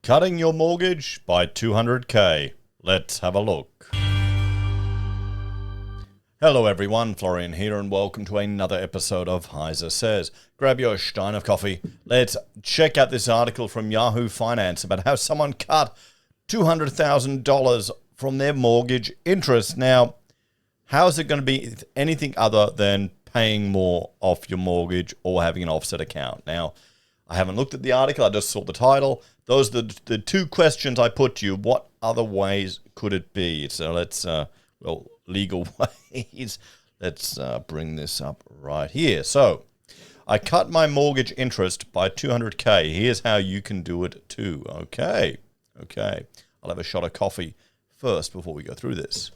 Cutting your mortgage by 200k. Let's have a look. Hello everyone, Florian here and welcome to another episode of HeiseSays. Grab your stein of coffee. Let's check out this article from Yahoo Finance about how someone cut $200,000 from their mortgage interest. Now, how is it going to be anything other than paying more off your mortgage or having an offset account? Now, I haven't looked at the article, I just saw the title. Those are the two questions I put to you. What other ways could it be? So let's, legal ways. Let's bring this up right here. So, I cut my mortgage interest by 200k. Here's how you can do it too. Okay. I'll have a shot of coffee first before we go through this.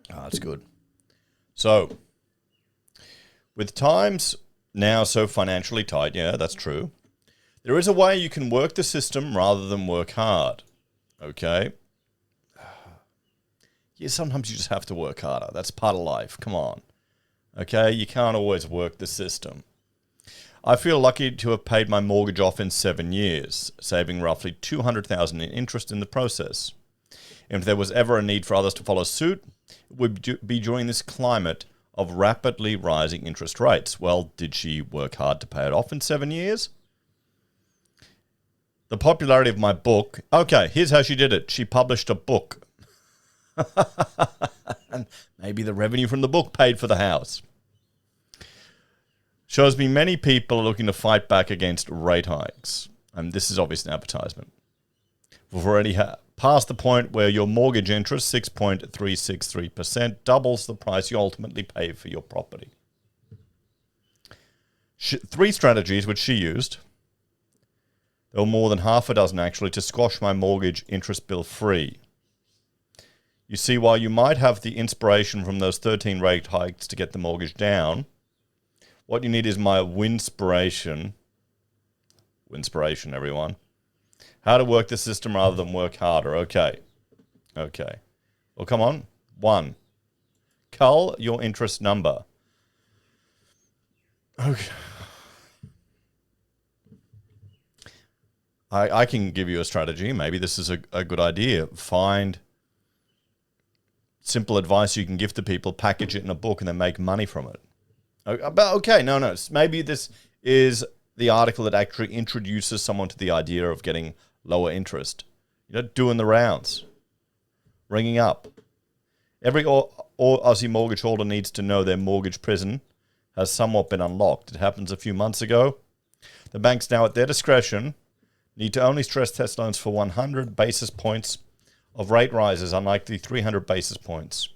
That's good. So, with times now so financially tight, yeah, that's true. There is a way you can work the system rather than work hard. Okay? Yeah, sometimes you just have to work harder. That's part of life. Come on. Okay? You can't always work the system. I feel lucky to have paid my mortgage off in 7 years, saving roughly $200,000 in interest in the process. And if there was ever a need for others to follow suit, it would be during this climate of rapidly rising interest rates. Well, did she work hard to pay it off in 7 years? The popularity of my book... Okay, here's how she did it. She published a book. And maybe the revenue from the book paid for the house. Shows me many people are looking to fight back against rate hikes. And this is obviously an advertisement. We've already past the point where your mortgage interest, 6.363%, doubles the price you ultimately pay for your property. Three strategies which she used... There were more than half a dozen, actually, to squash my mortgage interest bill free. You see, while you might have the inspiration from those 13 rate hikes to get the mortgage down, what you need is my winspiration. Winspiration, everyone. How to work the system rather than work harder. Okay. Well, come on. 1. Cull your interest number. Okay. I can give you a strategy. Maybe this is a good idea. Find simple advice you can give to people, package it in a book, and then make money from it. Okay, no. Maybe this is the article that actually introduces someone to the idea of getting lower interest. Doing the rounds. Ringing up. Every Aussie mortgage holder needs to know their mortgage prison has somewhat been unlocked. It happens a few months ago. The banks now, at their discretion, need to only stress test loans for 100 basis points of rate rises, unlike the 300 basis points,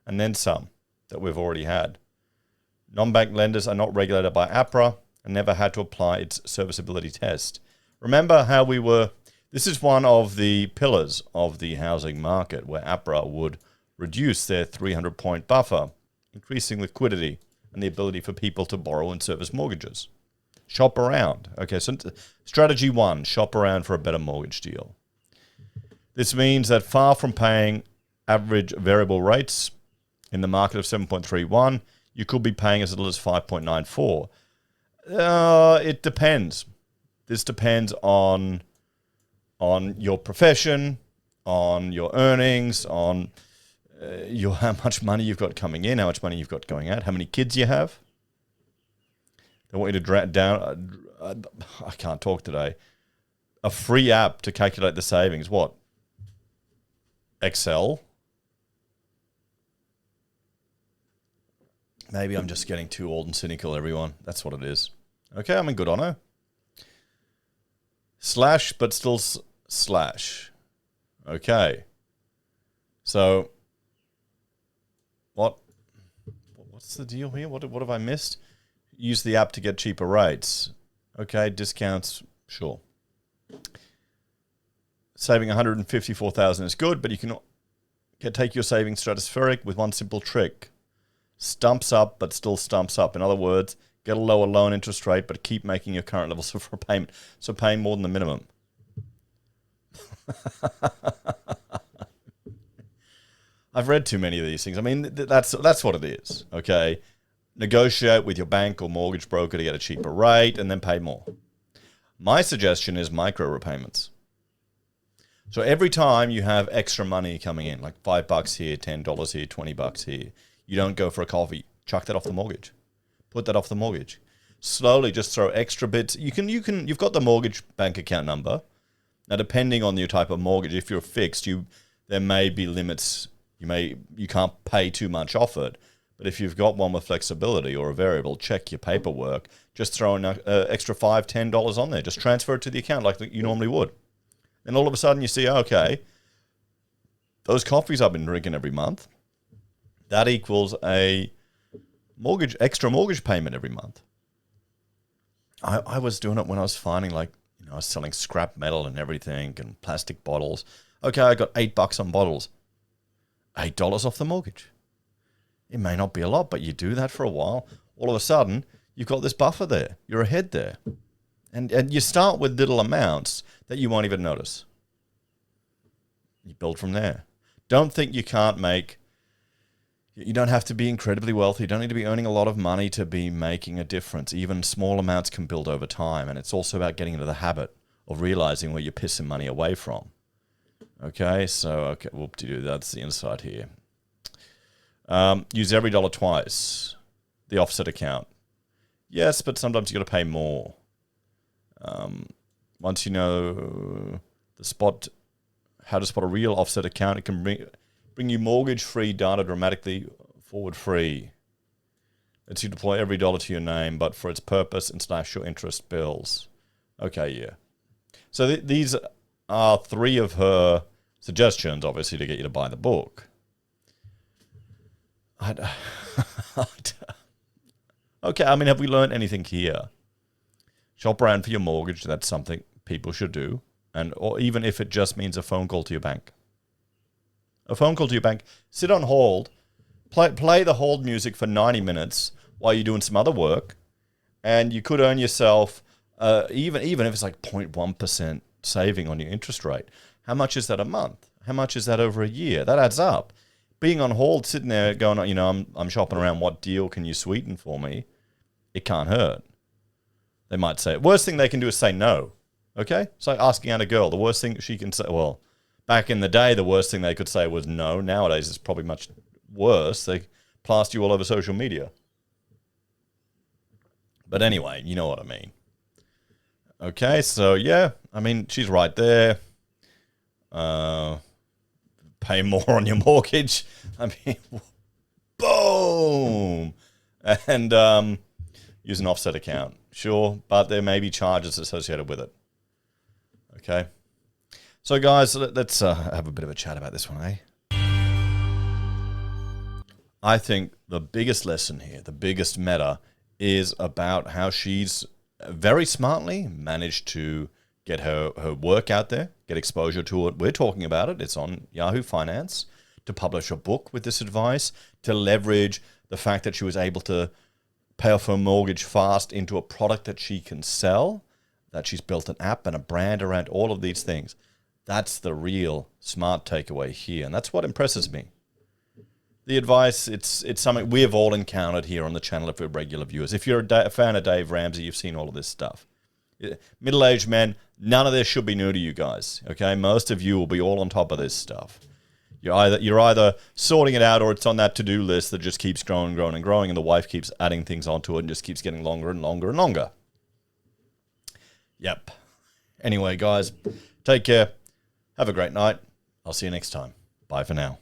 and then some that we've already had. Non-bank lenders are not regulated by APRA and never had to apply its serviceability test. Remember how this is one of the pillars of the housing market, where APRA would reduce their 300-point buffer, increasing liquidity and the ability for people to borrow and service mortgages. Shop around. Okay, so strategy 1, shop around for a better mortgage deal. This means that far from paying average variable rates in the market of 7.31, you could be paying as little as 5.94. It depends. This depends on your profession, on your earnings, on how much money you've got coming in, how much money you've got going out, how many kids you have. They want you to drag down, I can't talk today, a free app to calculate the savings. What? Excel? Maybe I'm just getting too old and cynical, everyone. That's what it is. Okay, I'm in good honor. Slash, but still slash. Okay. So, what's the deal here? What have I missed? Use the app to get cheaper rates. Okay, discounts, sure. Saving $154,000 is good, but you can take your savings stratospheric with one simple trick. Stumps up, but still stumps up. In other words, get a lower loan interest rate, but keep making your current levels of repayment. So paying more than the minimum. I've read too many of these things. I mean, that's what it is, okay? Negotiate with your bank or mortgage broker to get a cheaper rate and then pay more. My suggestion is micro repayments. So every time you have extra money coming in, like $5 here, $10 here, $20 here, you don't go for a coffee. Chuck that off the mortgage. Put that off the mortgage. Slowly just throw extra bits. You've got the mortgage bank account number. Now, depending on your type of mortgage, if you're fixed, there may be limits. You can't pay too much off it. But if you've got one with flexibility or a variable, check your paperwork. Just throw an extra $5, $10 on there. Just transfer it to the account like you normally would. And all of a sudden you see, okay, those coffees I've been drinking every month, that equals a extra mortgage payment every month. I was doing it when I was finding I was selling scrap metal and everything and plastic bottles. Okay, I got $8 on bottles. $8 off the mortgage. It may not be a lot, but you do that for a while. All of a sudden, you've got this buffer there. You're ahead there. And you start with little amounts that you won't even notice. You build from there. Don't think you can't you don't have to be incredibly wealthy. You don't need to be earning a lot of money to be making a difference. Even small amounts can build over time. And it's also about getting into the habit of realizing where you're pissing money away from. Okay, so, whoop-de-doo, that's the insight here. Use every dollar twice. The offset account. Yes, but sometimes you got to pay more. Once you know how to spot a real offset account, it can bring you mortgage-free data dramatically forward-free. Lets you deploy every dollar to your name, but for its purpose and / your interest bills. Okay, yeah. So these are 3 of her suggestions, obviously, to get you to buy the book. Okay, I mean, have we learned anything here? Shop around for your mortgage. That's something people should do. Or even if it just means a phone call to your bank. A phone call to your bank. Sit on hold. Play the hold music for 90 minutes while you're doing some other work. And you could earn yourself, even if it's like 0.1% saving on your interest rate. How much is that a month? How much is that over a year? That adds up. Being on hold, sitting there going, I'm shopping around, what deal can you sweeten for me? It can't hurt. They might say, worst thing they can do is say no. Okay? It's like asking out a girl. The worst thing she can say, well, back in the day, the worst thing they could say was no. Nowadays, it's probably much worse. They plaster you all over social media. But anyway, you know what I mean. Okay, so yeah, I mean, she's right there. Pay more on your mortgage. I mean, boom. And use an offset account. Sure, but there may be charges associated with it. Okay. So, guys, let's have a bit of a chat about this one, eh? I think the biggest lesson here, the biggest meta, is about how she's very smartly managed to get her work out there, get exposure to it. We're talking about it. It's on Yahoo Finance. To publish a book with this advice, to leverage the fact that she was able to pay off her mortgage fast into a product that she can sell, that she's built an app and a brand around all of these things. That's the real smart takeaway here, and that's what impresses me. The advice, it's something we have all encountered here on the channel if we're regular viewers. If you're a fan of Dave Ramsey, you've seen all of this stuff. Middle-aged men, none of this should be new to you guys, okay? Most of you will be all on top of this stuff. You're either sorting it out or it's on that to-do list that just keeps growing and growing and growing, and the wife keeps adding things onto it and just keeps getting longer and longer and longer. Yep. Anyway, guys, take care. Have a great night. I'll see you next time. Bye for now.